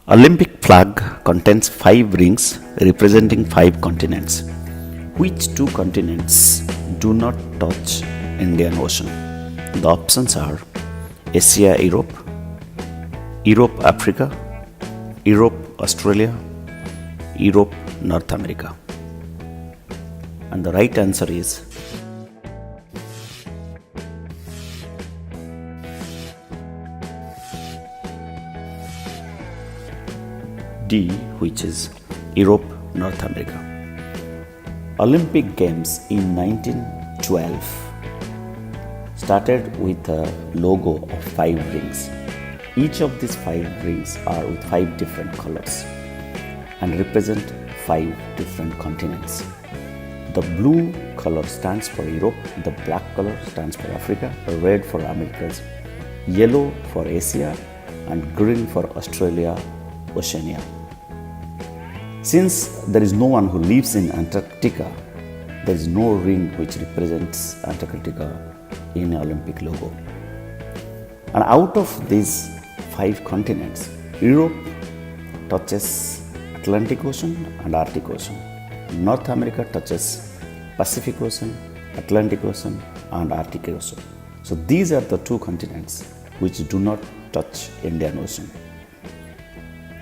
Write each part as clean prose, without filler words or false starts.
Olympic flag contains 5 rings representing 5 continents. Which 2 continents do not touch Indian Ocean? The options are Asia, Europe, Europe, Africa, Europe, Australia, Europe, North America. And the right answer is D, which is Europe, North America. Olympic Games in 1912 started with a logo of 5 rings. Each of these 5 rings are with 5 different colors and represent 5 different continents. The blue color stands for Europe, the black color stands for Africa, red for Americas, yellow for Asia, and green for Australia, Oceania. Since there is no one who lives in Antarctica, there is no ring which represents Antarctica in an Olympic logo. And out of these 5 continents, Europe touches Atlantic Ocean and Arctic Ocean. North America touches Pacific Ocean, Atlantic Ocean, and Arctic Ocean. So these are the 2 continents which do not touch Indian Ocean.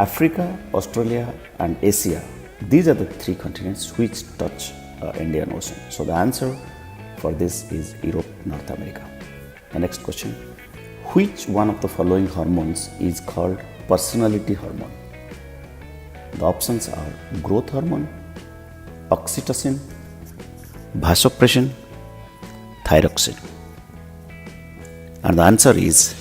Africa, Australia, and Asia, these are the 3 continents which touch Indian Ocean. So the answer for this is Europe, North America. The next question, which one of the following hormones is called personality hormone? The options are growth hormone, oxytocin, vasopressin, thyroxine. And the answer is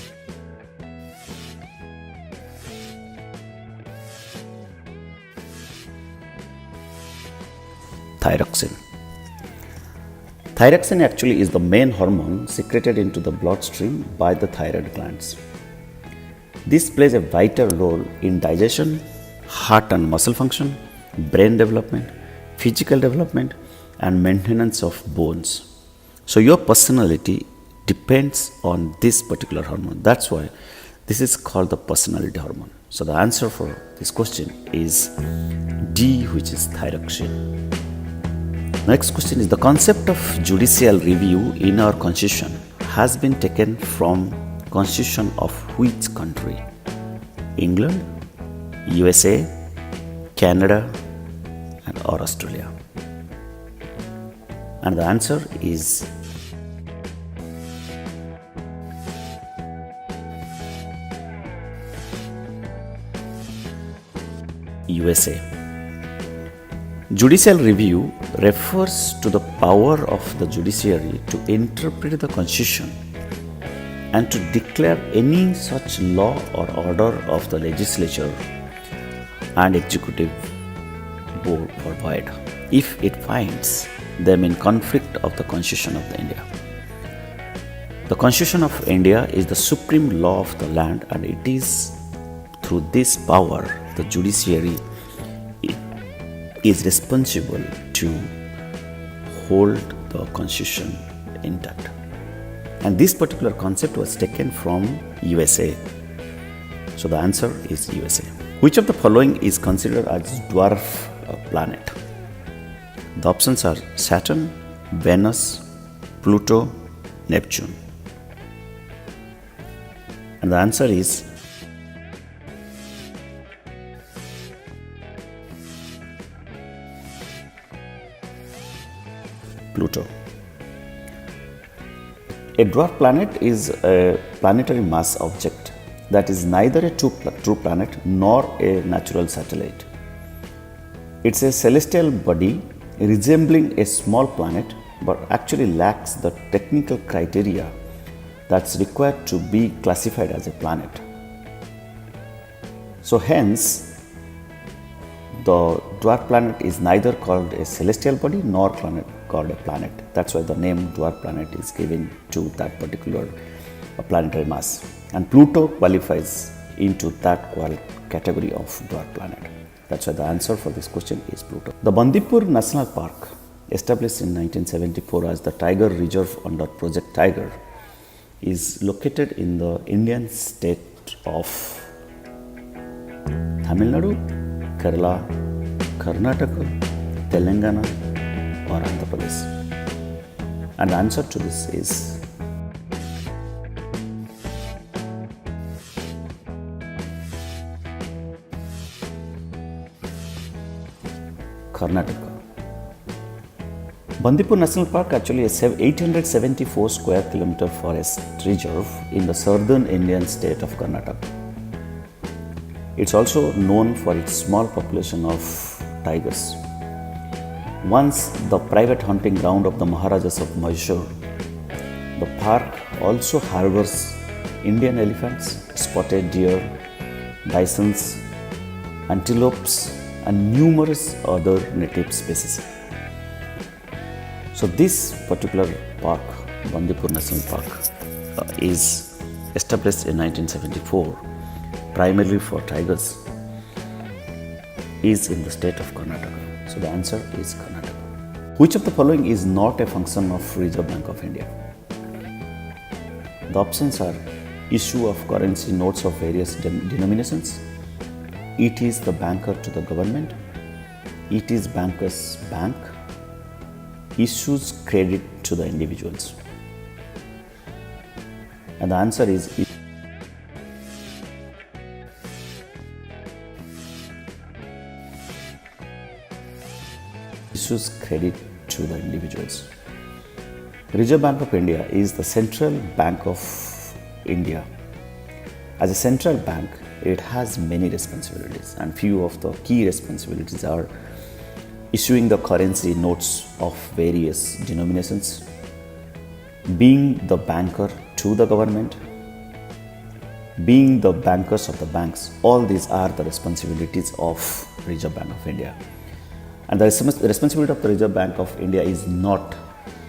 thyroxine. Thyroxine actually is the main hormone secreted into the bloodstream by the thyroid glands. This plays a vital role in digestion, heart and muscle function, brain development, physical development, and maintenance of bones. So your personality depends on this particular hormone. That's why this is called the personality hormone. So the answer for this question is D, which is thyroxine. Next question is, the concept of judicial review in our constitution has been taken from constitution of which country? England, USA, Canada, or Australia? And the answer is USA. Judicial review refers to the power of the judiciary to interpret the constitution and to declare any such law or order of the legislature and executive board or void if it finds them in conflict of the Constitution of India. The Constitution of India is the supreme law of the land, and it is through this power the judiciary is responsible to hold the constitution intact. And this particular concept was taken from USA. So the answer is USA. Which of the following is considered as dwarf planet? The options are Saturn, Venus, Pluto, Neptune. And the answer is Pluto. A dwarf planet is a planetary mass object that is neither a true planet nor a natural satellite. It's a celestial body resembling a small planet but actually lacks the technical criteria that's required to be classified as a planet. So hence, the dwarf planet is neither called a celestial body nor called a planet. That's why the name dwarf planet is given to that particular planetary mass. And Pluto qualifies into that category of dwarf planet. That's why the answer for this question is Pluto. The Bandipur National Park, established in 1974 as the Tiger Reserve under Project Tiger, is located in the Indian state of Tamil Nadu, Kerala, Karnataka, Telangana or Andhra Pradesh? And the answer to this is Karnataka. Bandipur National Park actually is 874 square kilometer forest reserve in the southern Indian state of Karnataka. It's also known for its small population of tigers. Once the private hunting ground of the Maharajas of Mysore, the park also harbors Indian elephants, spotted deer, bisons, antelopes and numerous other native species. So this particular park, Bandipur National Park, is established in 1974 primarily for tigers, is in the state of Karnataka. So the answer is Karnataka. Which of the following is not a function of Reserve Bank of India? The options are issue of currency notes of various denominations, it is the banker to the government, it is banker's bank, issues credit to the individuals. And the answer is issues credit to the individuals. Reserve Bank of India is the central bank of India. As a central bank, it has many responsibilities, and few of the key responsibilities are issuing the currency notes of various denominations, being the banker to the government, being the bankers of the banks. All these are the responsibilities of Reserve Bank of India. And the responsibility of the Reserve Bank of India is not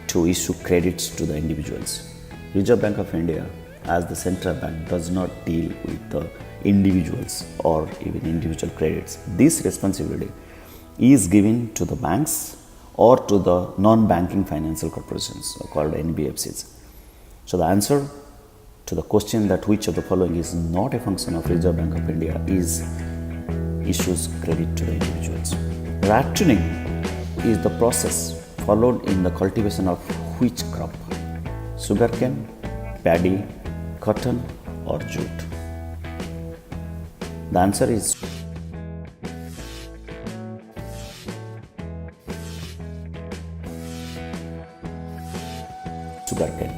to issue credits to the individuals. Reserve Bank of India, as the central bank, does not deal with the individuals or even individual credits. This responsibility is given to the banks or to the non-banking financial corporations called NBFCs. So the answer to the question that which of the following is not a function of Reserve Bank of India is issues credit to the individuals. Rattoning is the process followed in the cultivation of which crop? Sugarcane, paddy, cotton or jute? The answer is sugarcane.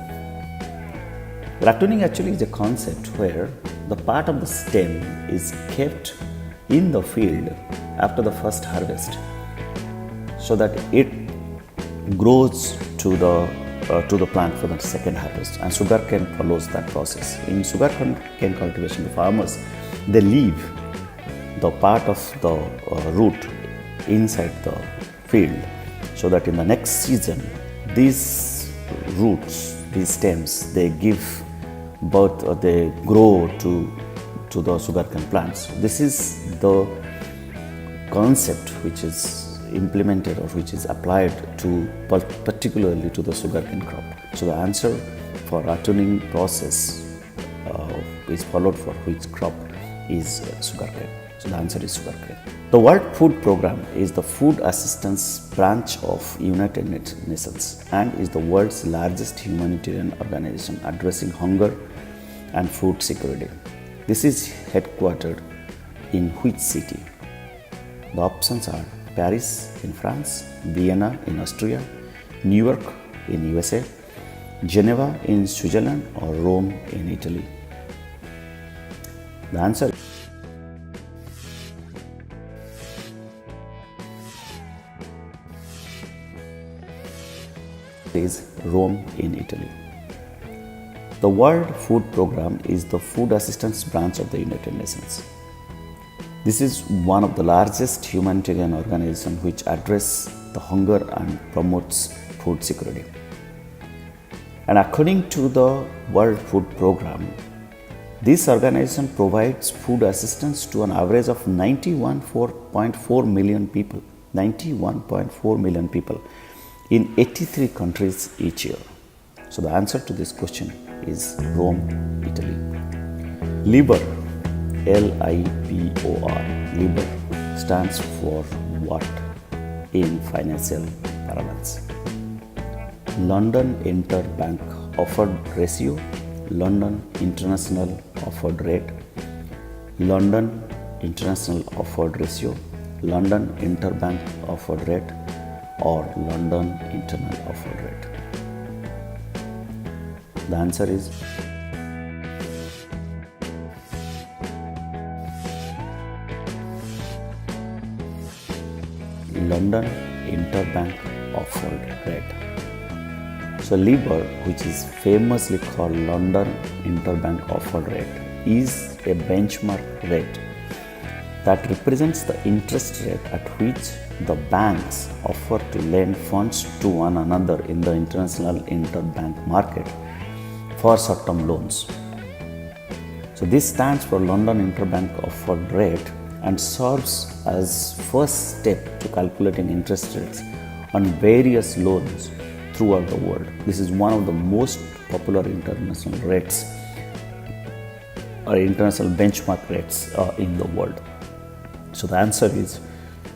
Rattooning actually is a concept where the part of the stem is kept in the field after the first harvest so that it grows to the plant for the second harvest, and sugarcane follows that process. In sugarcane cultivation, the farmers, they leave the part of the root inside the field so that in the next season these roots, these stems, they give birth or they grow to the sugarcane plants. This is the concept which is implemented or which is applied to particularly to the sugarcane crop. So the answer for rattooning process is followed for which crop is sugarcane. So the answer is sugarcane. The World Food Programme is the food assistance branch of United Nations and is the world's largest humanitarian organization addressing hunger and food security. This is headquartered in which city? The options are Paris in France, Vienna in Austria, New York in USA, Geneva in Switzerland or Rome in Italy. The answer is Rome in Italy. The World Food Programme is the food assistance branch of the United Nations. This is one of the largest humanitarian organizations which address the hunger and promotes food security. And according to the World Food Programme, this organization provides food assistance to an average of 91.4 million people, 91.4 million people in 83 countries each year. So the answer to this question is Rome, Italy. Liver LIBOR. LIBOR stands for what in financial parlance? London Interbank Offered Ratio, London International Offered Rate, London International Offered Ratio, London Interbank Offered Rate, or London Internal Offered Rate. The answer is London Interbank Offered Rate. So LIBOR, which is famously called London Interbank Offered Rate, is a benchmark rate that represents the interest rate at which the banks offer to lend funds to one another in the international interbank market for short-term loans. So this stands for London Interbank Offered Rate and serves as first step to calculating interest rates on various loans throughout the world. This is one of the most popular international rates or international benchmark rates in the world. So the answer is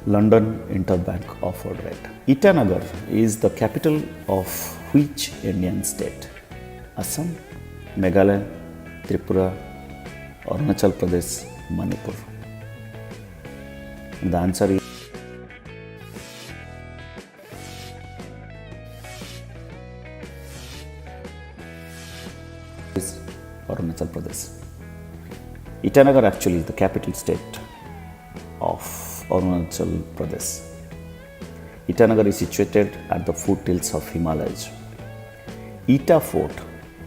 London Interbank Offered Rate. Itanagar is the capital of which Indian state? Assam, Meghalaya, Tripura, Arunachal Pradesh, Manipur. The answer is Arunachal Pradesh. Itanagar actually is the capital state of Arunachal Pradesh. Itanagar is situated at the foothills of Himalayas. Eta Fort,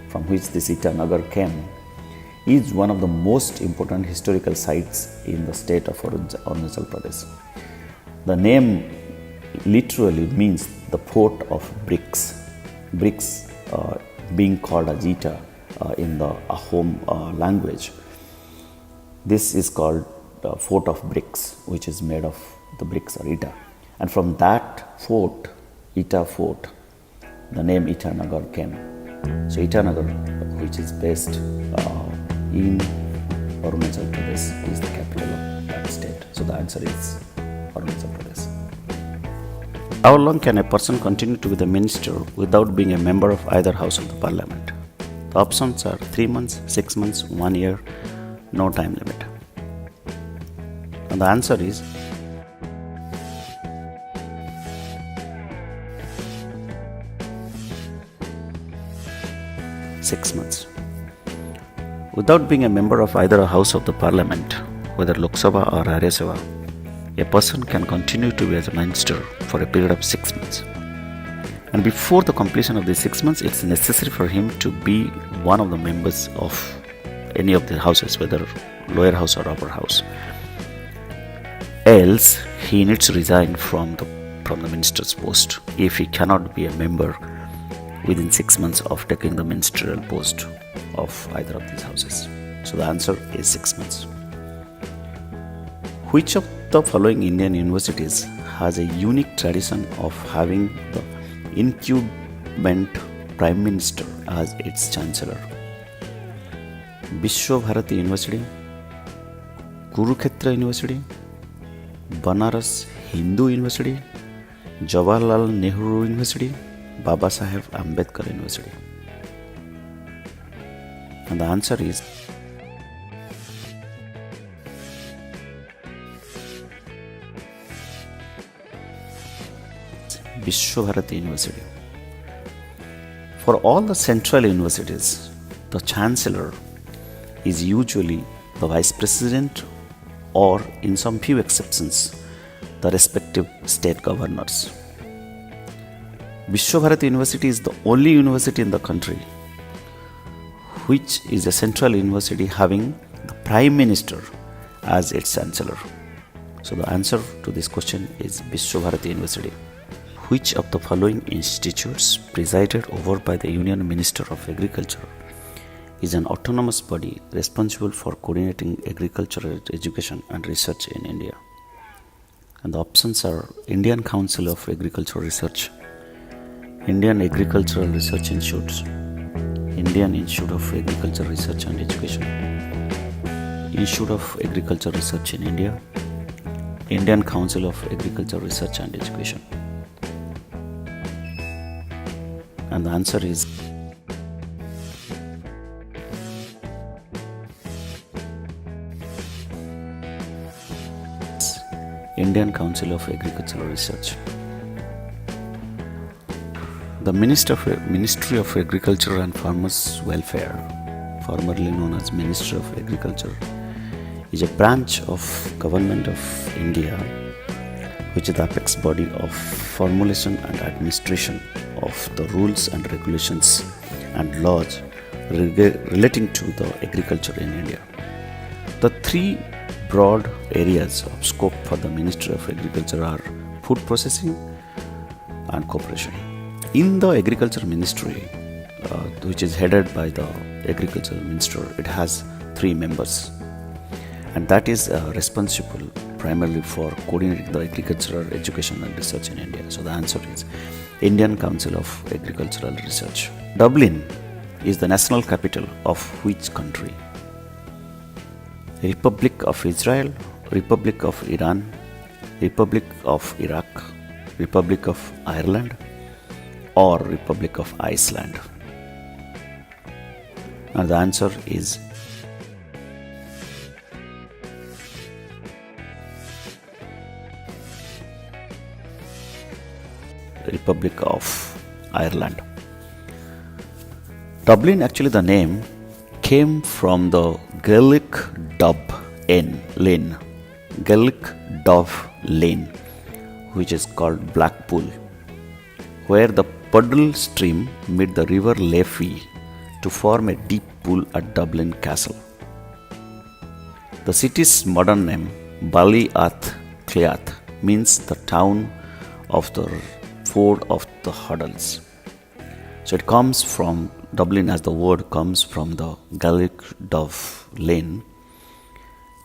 from which this Itanagar came, is one of the most important historical sites in the state of Arunachal Pradesh. The name literally means the fort of bricks. Bricks being called as Eta in the Ahom language. This is called the fort of bricks, which is made of the bricks or Eta. And from that fort, Eta Fort, the name Itanagar came. So Itanagar, which is based in Arunachal Pradesh, is the capital of that state. So the answer is Arunachal Pradesh. How long can a person continue to be the minister without being a member of either house of the parliament? The options are 3 months, 6 months, 1 year, no time limit. And the answer is six months. Without being a member of either a house of the parliament, whether Lok Sabha or Rajya Sabha, a person can continue to be as a minister for a period of 6 months. And before the completion of the 6 months, it's necessary for him to be one of the members of any of the houses, whether lower house or upper house. Else, he needs to resign from the minister's post if he cannot be a member within 6 months of taking the ministerial post of either of these houses. So the answer is 6 months. Which of the following Indian universities has a unique tradition of having the incumbent Prime Minister as its Chancellor? Vishwa Bharati University, Kurukshetra University, Banaras Hindu University, Jawaharlal Nehru University, Baba Saheb Ambedkar University. And the answer is Vishwa Bharati University. For all the central universities, the Chancellor is usually the Vice President or, in some few exceptions, the respective state governors. Vishwa Bharati University is the only university in the country which is a central university having the Prime Minister as its Chancellor. So the answer to this question is Vishwa Bharati University. Which of the following institutes presided over by the Union Minister of Agriculture is an autonomous body responsible for coordinating agricultural education and research in India? And the options are Indian Council of Agricultural Research, Indian Agricultural Research Institutes, Indian Institute of Agricultural Research and Education. Institute of Agriculture Research in India, Indian Council of Agriculture Research and Education. And the answer is Indian Council of Agricultural Research. The Ministry of Agriculture and Farmers Welfare, formerly known as Ministry of Agriculture, is a branch of Government of India which is the apex body of formulation and administration of the rules and regulations and laws relating to the agriculture in India. The three broad areas of scope for the Ministry of Agriculture are food processing and cooperation. In the Agriculture Ministry, which is headed by the Agriculture Minister, it has three members, and that is responsible primarily for coordinating the agricultural education and research in India. So the answer is Indian Council of Agricultural Research. Dublin is the national capital of which country? Republic of Israel, Republic of Iran, Republic of Iraq, Republic of Ireland, or Republic of Iceland? And the answer is Republic of Ireland. Dublin, actually the name came from the Gaelic Dub Lane, Gaelic Dove Lane, which is called Blackpool, where the Puddle stream met the river Liffey to form a deep pool at Dublin Castle. The city's modern name, Ballyatcleath, means the town of the ford of the hurdles. So it comes from Dublin, as the word comes from the Gaelic Dove Lane,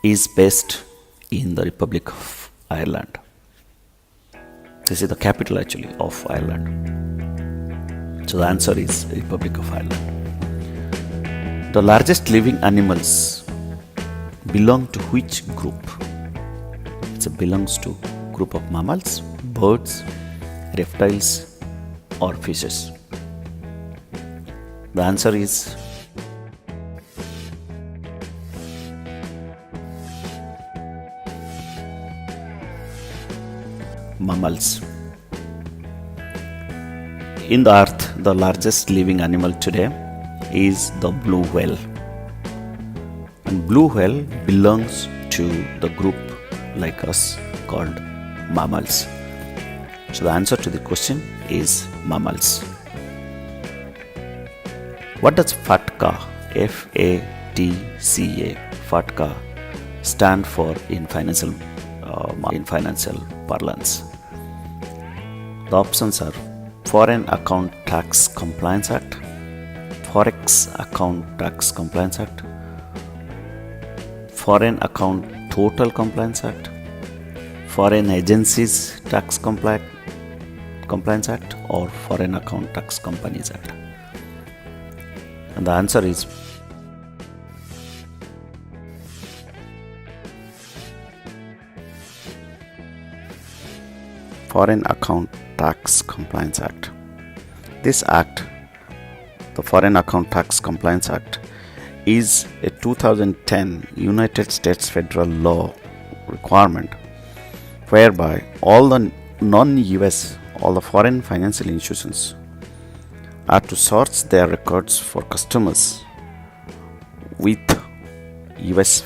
is based in the Republic of Ireland. This is the capital actually of Ireland. So the answer is Republic of Ireland. The largest living animals belong to which group? It belongs to group of mammals, birds, reptiles, or fishes. The answer is mammals. In the earth, the largest living animal today is the blue whale. And blue whale belongs to the group like us called mammals. So the answer to the question is mammals. What does FATCA, F-A-T-C-A, FATCA stand for in financial parlance? The options are Foreign Account Tax Compliance Act, Forex Account Tax Compliance Act, Foreign Account Total Compliance Act, Foreign Agencies Tax Compliance Act, or Foreign Account Tax Companies Act. And the answer is Foreign Account Tax Compliance Act. This act, the Foreign Account Tax Compliance Act, is a 2010 United States federal law requirement whereby all the non-US, all the foreign financial institutions are to source their records for customers with US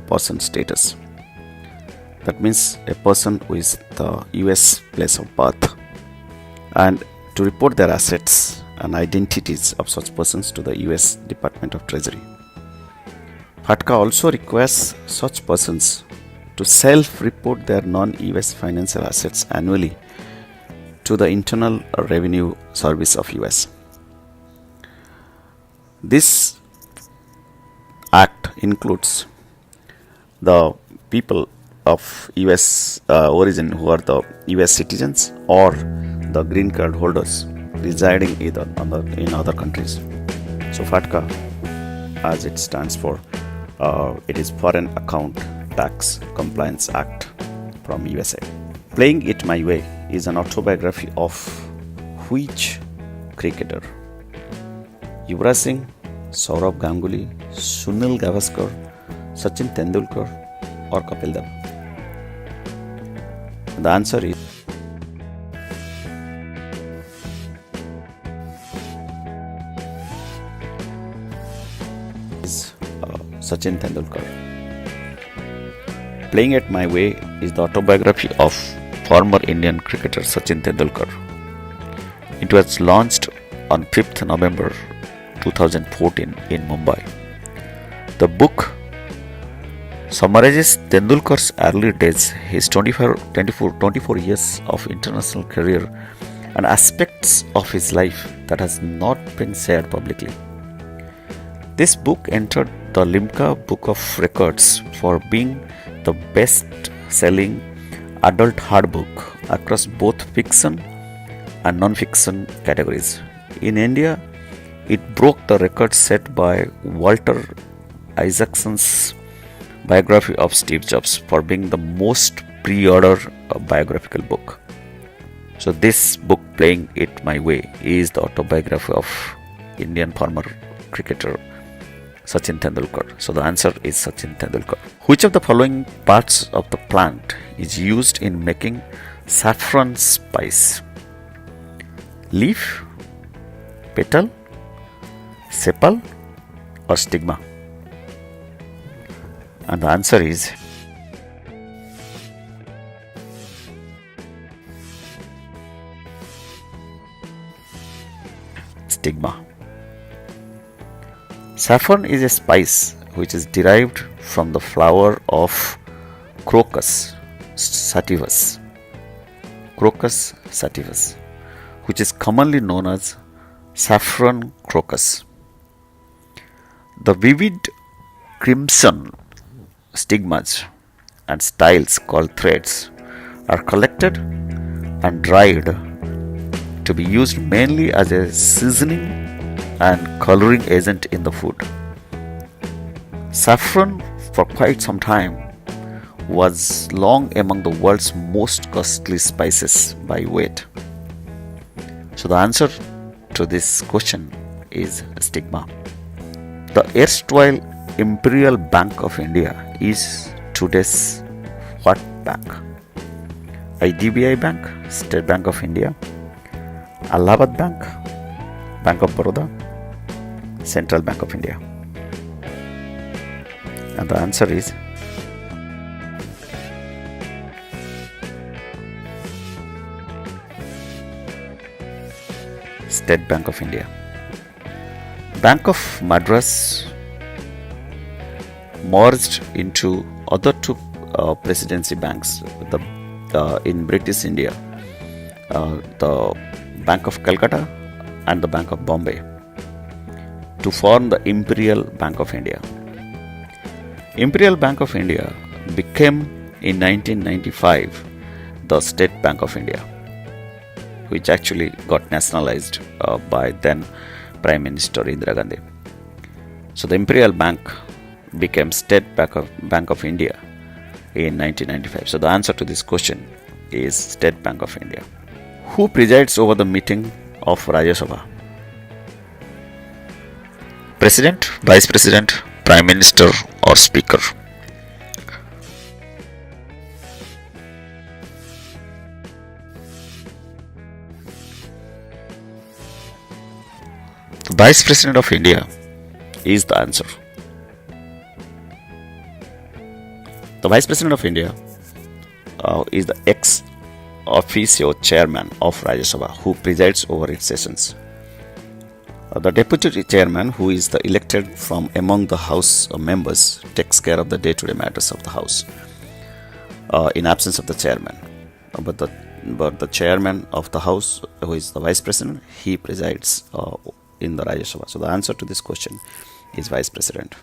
person status. That means a person with the US place of birth, and to report their assets and identities of such persons to the US Department of Treasury. FATCA also requires such persons to self-report their non-US financial assets annually to the Internal Revenue Service of US. This act includes the people of US origin who are the US citizens or the green card holders residing either in other countries. So FATCA, as it stands for, It is Foreign Account Tax Compliance Act from USA. Playing It My Way is an autobiography of which cricketer? Yuvraj Singh, Saurabh Ganguly, Sunil Gavaskar, Sachin Tendulkar or Kapil Dev? The answer is Sachin Tendulkar. Playing It My Way is the autobiography of former Indian cricketer Sachin Tendulkar. It was launched on 5th November 2014 in Mumbai. The book summarizes Tendulkar's early days, his 24 years of international career, and aspects of his life that has not been shared publicly. This book entered the Limca Book of Records for being the best-selling adult hardbook across both fiction and non-fiction categories. In India, it broke the record set by Walter Isaacson's biography of Steve Jobs for being the most pre-ordered biographical book. So this book, Playing It My Way, is the autobiography of Indian former cricketer Sachin Tendulkar. So the answer is Sachin Tendulkar. Which of the following parts of the plant is used in making saffron spice? Leaf, petal, sepal or stigma? And the answer is stigma. Saffron is a spice which is derived from the flower of Crocus sativus. Crocus sativus, which is commonly known as saffron crocus. The vivid crimson stigmas and styles called threads are collected and dried to be used mainly as a seasoning and coloring agent in the food. Saffron for quite some time was long among the world's most costly spices by weight. So the answer to this question is stigma. The erstwhile Imperial Bank of India is today's what bank? IDBI Bank, State Bank of India, Allahabad Bank, Bank of Baroda, Central Bank of India. And the answer is State Bank of India. Bank of Madras merged into other two presidency banks in British India, the Bank of Calcutta and the Bank of Bombay, to form the Imperial Bank of India. Imperial Bank of India became in 1995 the State Bank of India, which actually got nationalized by then Prime Minister Indira Gandhi. So the Imperial Bank became State Bank of India in 1995. So the answer to this question is State Bank of India. Who presides over the meeting of Rajya Sabha? President, Vice President, Prime Minister or Speaker? The Vice President of India is the answer. The Vice President of India is the ex officio chairman of Rajya Sabha who presides over its sessions. The deputy chairman, who is the elected from among the House members, takes care of the day-to-day matters of the House in absence of the chairman. But the chairman of the House, who is the Vice President, he presides in the Rajya Sabha. So the answer to this question is Vice President.